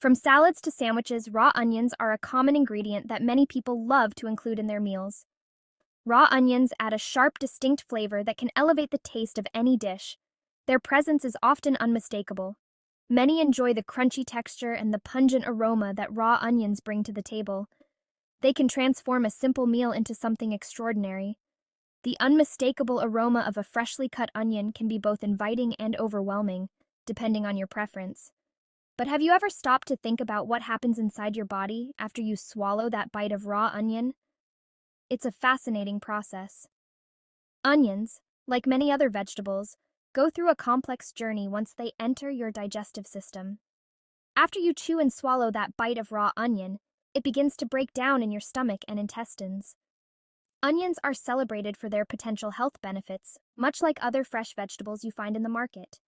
From salads to sandwiches, raw onions are a common ingredient that many people love to include in their meals. Raw onions add a sharp, distinct flavor that can elevate the taste of any dish. Their presence is often unmistakable. Many enjoy the crunchy texture and the pungent aroma that raw onions bring to the table. They can transform a simple meal into something extraordinary. The unmistakable aroma of a freshly cut onion can be both inviting and overwhelming, depending on your preference. But have you ever stopped to think about what happens inside your body after you swallow that bite of raw onion? It's a fascinating process. Onions, like many other vegetables, go through a complex journey once they enter your digestive system. After you chew and swallow that bite of raw onion, it begins to break down in your stomach and intestines. Onions are celebrated for their potential health benefits, much like other fresh vegetables you find in the market.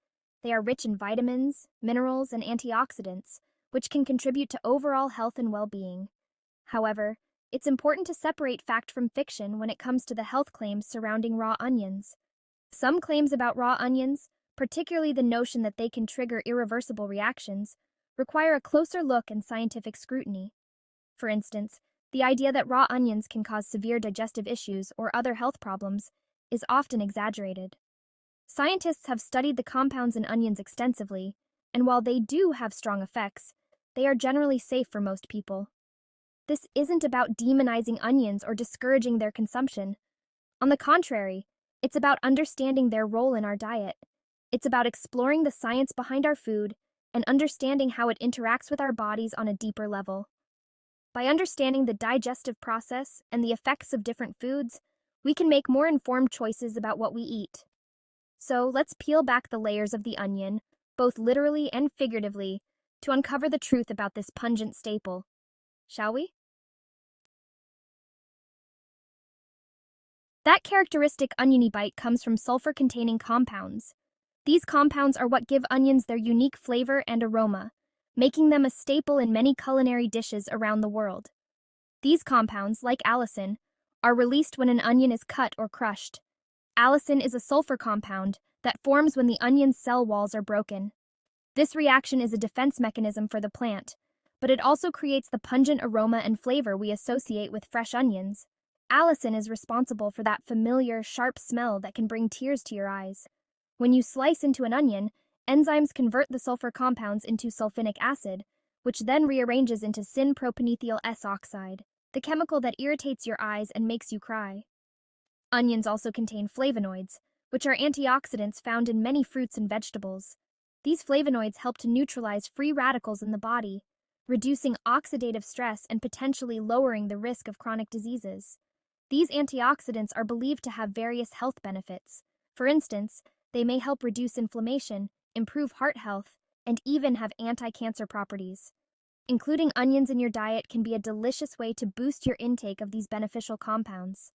They are rich in vitamins, minerals, and antioxidants, which can contribute to overall health and well-being. However, it's important to separate fact from fiction when it comes to the health claims surrounding raw onions. Some claims about raw onions, particularly the notion that they can trigger irreversible reactions, require a closer look and scientific scrutiny. For instance, the idea that raw onions can cause severe digestive issues or other health problems is often exaggerated. Scientists have studied the compounds in onions extensively, and while they do have strong effects, they are generally safe for most people. This isn't about demonizing onions or discouraging their consumption. On the contrary, it's about understanding their role in our diet. It's about exploring the science behind our food and understanding how it interacts with our bodies on a deeper level. By understanding the digestive process and the effects of different foods, we can make more informed choices about what we eat. So let's peel back the layers of the onion, both literally and figuratively, to uncover the truth about this pungent staple. Shall we? That characteristic oniony bite comes from sulfur-containing compounds. These compounds are what give onions their unique flavor and aroma, making them a staple in many culinary dishes around the world. These compounds, like allicin, are released when an onion is cut or crushed. Allicin is a sulfur compound that forms when the onion's cell walls are broken. This reaction is a defense mechanism for the plant, but it also creates the pungent aroma and flavor we associate with fresh onions. Allicin is responsible for that familiar, sharp smell that can bring tears to your eyes. When you slice into an onion, enzymes convert the sulfur compounds into sulfinic acid, which then rearranges into syn-propanethyl S-oxide, the chemical that irritates your eyes and makes you cry. Onions also contain flavonoids, which are antioxidants found in many fruits and vegetables. These flavonoids help to neutralize free radicals in the body, reducing oxidative stress and potentially lowering the risk of chronic diseases. These antioxidants are believed to have various health benefits. For instance, they may help reduce inflammation, improve heart health, and even have anti-cancer properties. Including onions in your diet can be a delicious way to boost your intake of these beneficial compounds.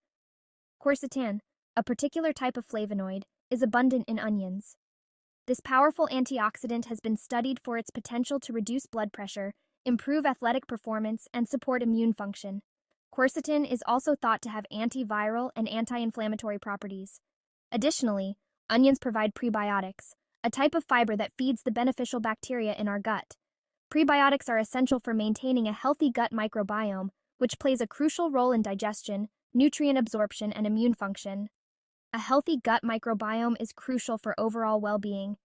Quercetin, a particular type of flavonoid, is abundant in onions. This powerful antioxidant has been studied for its potential to reduce blood pressure, improve athletic performance, and support immune function. Quercetin is also thought to have antiviral and anti-inflammatory properties. Additionally, onions provide prebiotics, a type of fiber that feeds the beneficial bacteria in our gut. Prebiotics are essential for maintaining a healthy gut microbiome, which plays a crucial role in digestion, nutrient absorption, and immune function. A healthy gut microbiome is crucial for overall well-being.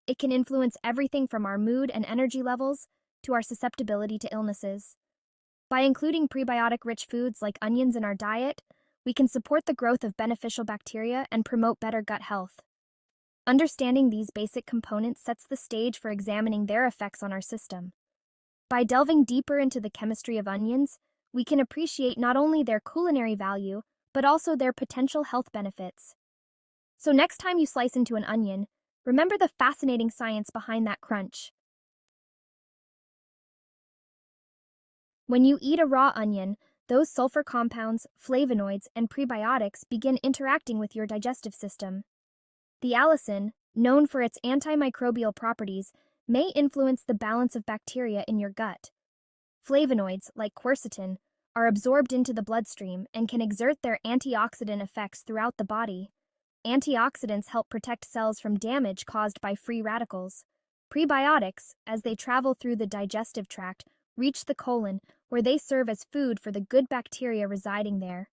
It can influence everything from our mood and energy levels to our susceptibility to illnesses. By including prebiotic-rich foods like onions in our diet, we can support the growth of beneficial bacteria and promote better gut health. Understanding these basic components sets the stage for examining their effects on our system. By delving deeper into the chemistry of onions, we can appreciate not only their culinary value, but also their potential health benefits. So next time you slice into an onion, remember the fascinating science behind that crunch. When you eat a raw onion, those sulfur compounds, flavonoids, and prebiotics begin interacting with your digestive system. The allicin, known for its antimicrobial properties, may influence the balance of bacteria in your gut. Flavonoids, like quercetin, are absorbed into the bloodstream and can exert their antioxidant effects throughout the body. Antioxidants help protect cells from damage caused by free radicals. Prebiotics, as they travel through the digestive tract, reach the colon, where they serve as food for the good bacteria residing there.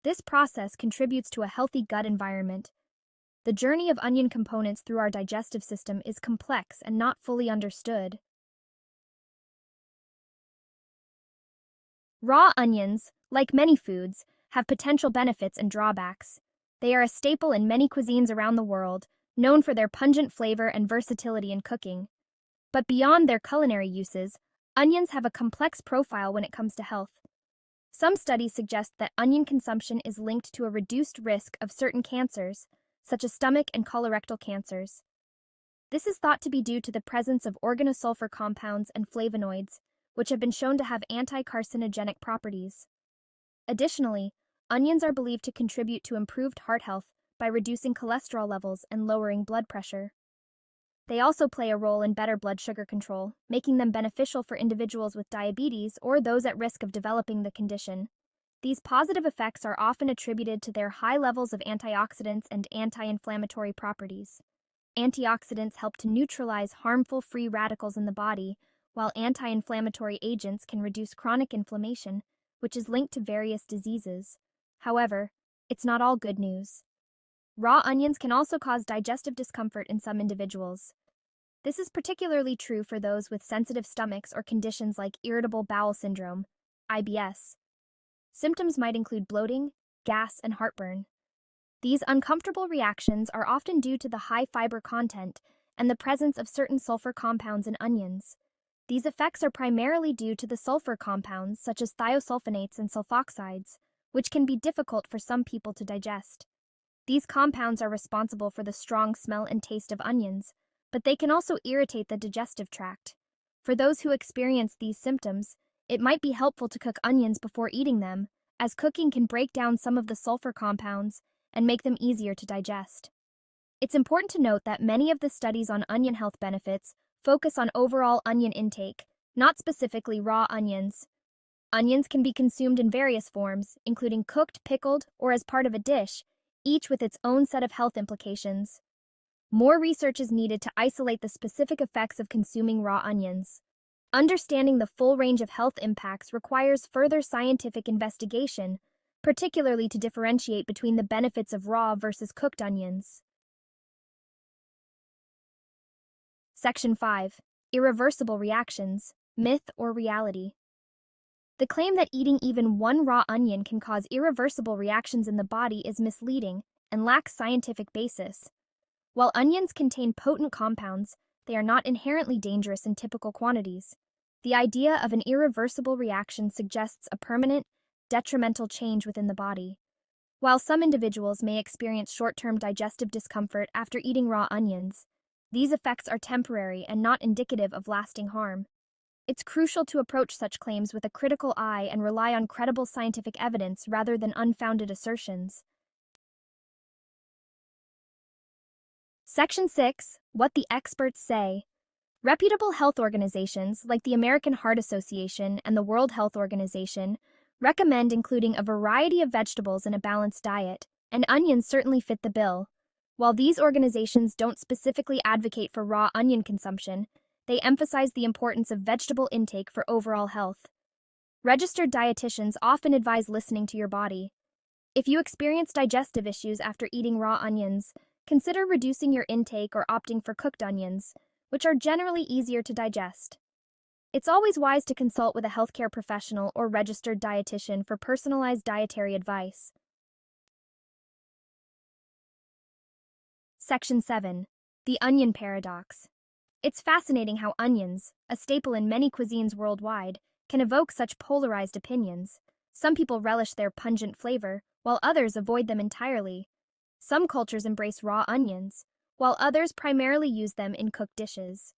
This process contributes to a healthy gut environment. The journey of onion components through our digestive system is complex and not fully understood. Raw onions, like many foods, have potential benefits and drawbacks. They are a staple in many cuisines around the world, known for their pungent flavor and versatility in cooking. But beyond their culinary uses, onions have a complex profile when it comes to health. Some studies suggest that onion consumption is linked to a reduced risk of certain cancers, such as stomach and colorectal cancers. This is thought to be due to the presence of organosulfur compounds and flavonoids, which have been shown to have anti-carcinogenic properties. Additionally, onions are believed to contribute to improved heart health by reducing cholesterol levels and lowering blood pressure. They also play a role in better blood sugar control, making them beneficial for individuals with diabetes or those at risk of developing the condition. These positive effects are often attributed to their high levels of antioxidants and anti-inflammatory properties. Antioxidants help to neutralize harmful free radicals in the body, while anti-inflammatory agents can reduce chronic inflammation, which is linked to various diseases. However, it's not all good news. Raw onions can also cause digestive discomfort in some individuals. This is particularly true for those with sensitive stomachs or conditions like irritable bowel syndrome, IBS. Symptoms might include bloating, gas, and heartburn. These uncomfortable reactions are often due to the high fiber content and the presence of certain sulfur compounds in onions. These effects are primarily due to the sulfur compounds such as thiosulfonates and sulfoxides, which can be difficult for some people to digest. These compounds are responsible for the strong smell and taste of onions, but they can also irritate the digestive tract. For those who experience these symptoms, it might be helpful to cook onions before eating them, as cooking can break down some of the sulfur compounds and make them easier to digest. It's important to note that many of the studies on onion health benefits focus on overall onion intake, not specifically raw onions. Onions can be consumed in various forms, including cooked, pickled, or as part of a dish, each with its own set of health implications. More research is needed to isolate the specific effects of consuming raw onions. Understanding the full range of health impacts requires further scientific investigation, particularly to differentiate between the benefits of raw versus cooked onions. Section 5. Irreversible reactions, myth or reality. The claim that eating even one raw onion can cause irreversible reactions in the body is misleading and lacks scientific basis. While onions contain potent compounds, they are not inherently dangerous in typical quantities. The idea of an irreversible reaction suggests a permanent, detrimental change within the body. While some individuals may experience short-term digestive discomfort after eating raw onions, these effects are temporary and not indicative of lasting harm. It's crucial to approach such claims with a critical eye and rely on credible scientific evidence rather than unfounded assertions. Section 6. What the experts say. Reputable health organizations like the American Heart Association and the World Health Organization recommend including a variety of vegetables in a balanced diet, and onions certainly fit the bill. While these organizations don't specifically advocate for raw onion consumption, they emphasize the importance of vegetable intake for overall health. Registered dietitians often advise listening to your body. If you experience digestive issues after eating raw onions, consider reducing your intake or opting for cooked onions, which are generally easier to digest. It's always wise to consult with a healthcare professional or registered dietitian for personalized dietary advice. Section 7. The onion paradox. It's fascinating how onions, a staple in many cuisines worldwide, can evoke such polarized opinions. Some people relish their pungent flavor, while others avoid them entirely. Some cultures embrace raw onions, while others primarily use them in cooked dishes.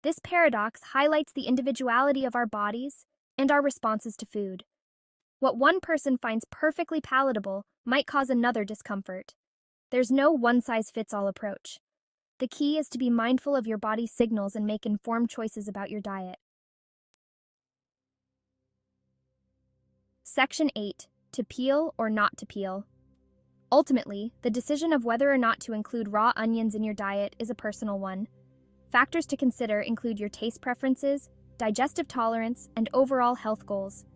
This paradox highlights the individuality of our bodies and our responses to food. What one person finds perfectly palatable might cause another discomfort. There's no one-size-fits-all approach. The key is to be mindful of your body's signals and make informed choices about your diet. Section 8. To peel or not to peel. Ultimately, the decision of whether or not to include raw onions in your diet is a personal one. Factors to consider include your taste preferences, digestive tolerance, and overall health goals.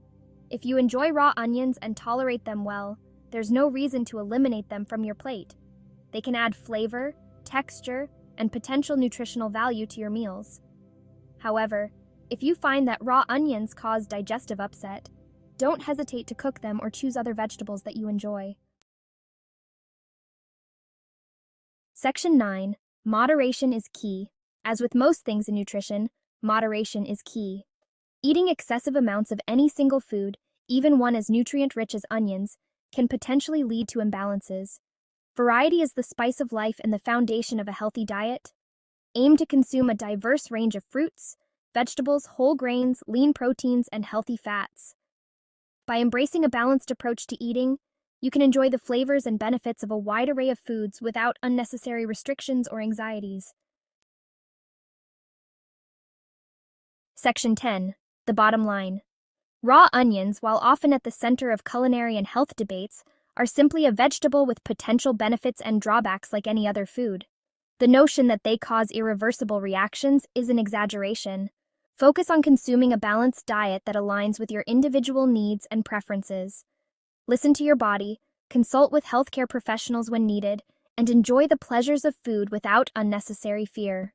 If you enjoy raw onions and tolerate them well, there's no reason to eliminate them from your plate. They can add flavor, texture, and potential nutritional value to your meals. However, if you find that raw onions cause digestive upset, don't hesitate to cook them or choose other vegetables that you enjoy. Section 9. Moderation is key. As with most things in nutrition, moderation is key. Eating excessive amounts of any single food, even one as nutrient-rich as onions, can potentially lead to imbalances. Variety is the spice of life and the foundation of a healthy diet. Aim to consume a diverse range of fruits, vegetables, whole grains, lean proteins, and healthy fats. By embracing a balanced approach to eating, you can enjoy the flavors and benefits of a wide array of foods without unnecessary restrictions or anxieties. Section 10. The bottom line. Raw onions, while often at the center of culinary and health debates, are simply a vegetable with potential benefits and drawbacks like any other food. The notion that they cause irreversible reactions is an exaggeration. Focus on consuming a balanced diet that aligns with your individual needs and preferences. Listen to your body, consult with healthcare professionals when needed, and enjoy the pleasures of food without unnecessary fear.